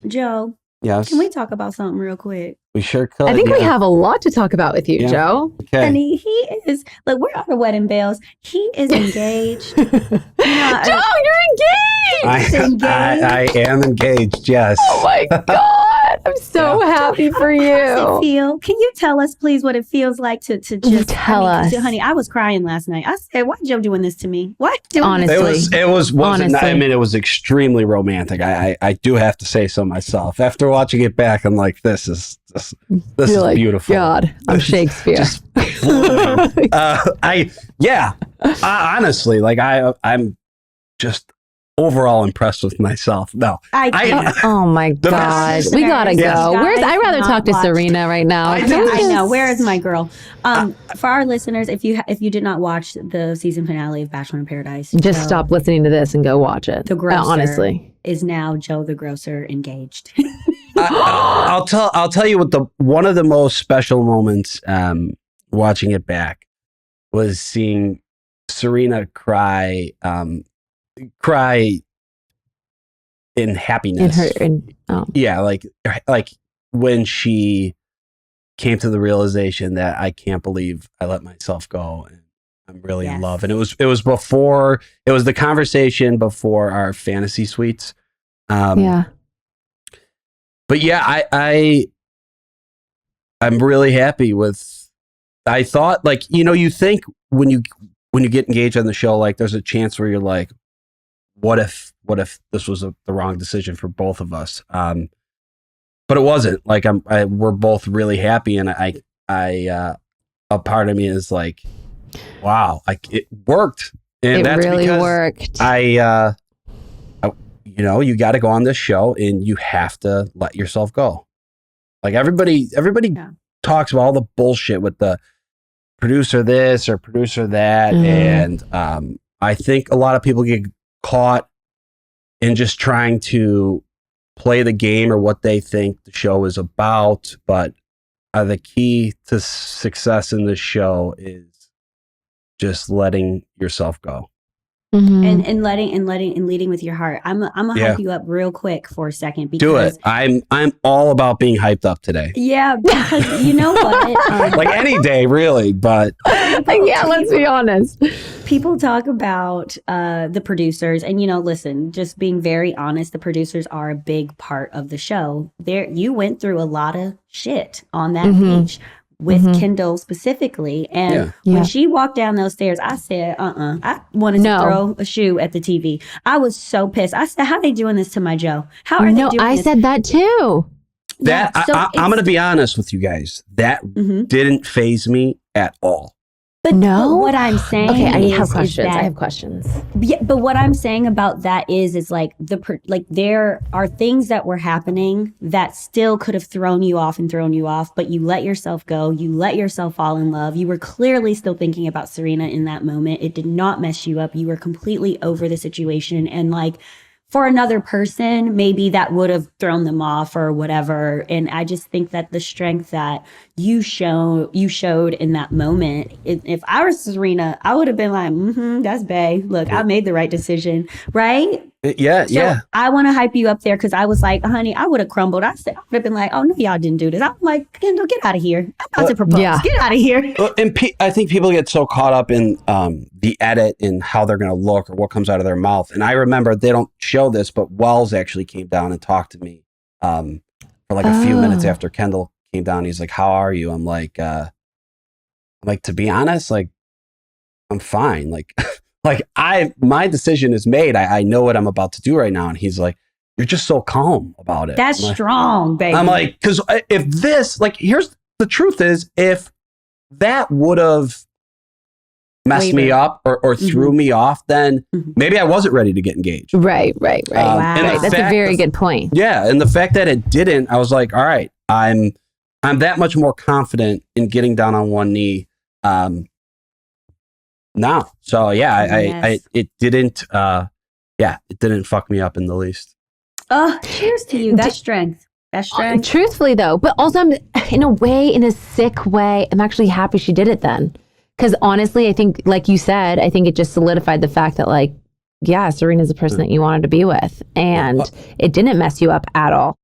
Joe, Yes. can we talk about something real quick? We sure could. I think we have a lot to talk about with you, Joe. Okay. Honey, he is, look, we're out of wedding bells. He is engaged. Joe, you're engaged! I am engaged, yes. Oh my God. I'm so happy for you. How does it feel? Can you tell us, please, what it feels like to just tell us? Honey, I was crying last night. I said, why Joe doing this to me? Why doing Honestly. this? It was Honestly. I mean, it was extremely romantic. I do have to say so myself. After watching it back, I'm like, this is like, beautiful. God, I'm Shakespeare. Honestly, like I'm just overall impressed with myself. No, oh my God, we gotta go. I'd rather talk to Serena right now. I know. Where is my girl? For our listeners, if you did not watch the season finale of Bachelor in Paradise, just stop listening to this and go watch it. The grocer honestly is now Joe the grocer engaged. I'll tell you what one of the most special moments watching it back was seeing Serena cry in happiness. Yeah, like when she came to the realization that I can't believe I let myself go and I'm really in love. And it was the conversation before our fantasy suites. But yeah, I'm really happy with. I thought, like, you think when you get engaged on the show, like there's a chance where you're like, what if this was the wrong decision for both of us? But it wasn't. Like we're both really happy, and a part of me is like, wow, like it worked, and that's really because worked. You got to go on this show and you have to let yourself go. Like everybody talks about all the bullshit with the producer this or producer that. And I think a lot of people get caught in just trying to play the game or what they think the show is about. But the key to success in this show is just letting yourself go. And leading with your heart. I'm gonna hype you up real quick for a second. Because, do it. I'm all about being hyped up today. Yeah, because you know what? Like any day, really. But let's be honest. People talk about the producers, and listen. Just being very honest, the producers are a big part of the show. You went through a lot of shit on that beach. With Kendall specifically. And when she walked down those stairs, I said, I wanted to throw a shoe at the TV. I was so pissed. I said, how are they doing this to my Joe? How are they doing this? I said that too. I'm going to be honest with you guys. That didn't faze me at all. But what I'm saying I have questions. Yeah, but what I'm saying about that is like there are things that were happening that still could have thrown you off, but you let yourself go. You let yourself fall in love. You were clearly still thinking about Serena in that moment. It did not mess you up. You were completely over the situation. And like, for another person, maybe that would have thrown them off or whatever. And I just think that the strength that you showed in that moment, if I was Serena, I would have been like, that's bae. Look, I made the right decision, right? Yeah. I want to hype you up there because I was like, honey, I would have crumbled. I would have been like, oh, no, y'all didn't do this. I'm like, Kendall, get out of here. I'm about to propose. Yeah. Get out of here. And I think people get so caught up in the edit and how they're going to look or what comes out of their mouth. And I remember, they don't show this, but Wells actually came down and talked to me for like a few minutes after Kendall came down. He's like, how are you? I'm like, to be honest, like, I'm fine. Like, my decision is made. I know what I'm about to do right now. And he's like, you're just so calm about it. That's strong, baby. I'm like, because if this, like, here's the truth is, if that would have messed me up or threw me off, then maybe I wasn't ready to get engaged. Right. Wow. That's a very good point. Yeah. And the fact that it didn't, I was like, all right, I'm that much more confident in getting down on one knee now. So yeah, it didn't fuck me up in the least. Oh, cheers to you. That's strength. That's strength. Truthfully though, but also I'm in a sick way, I'm actually happy she did it then. Because honestly, I think, like you said, I think it just solidified the fact that, like, yeah, Serena's the person that you wanted to be with. And it didn't mess you up at all.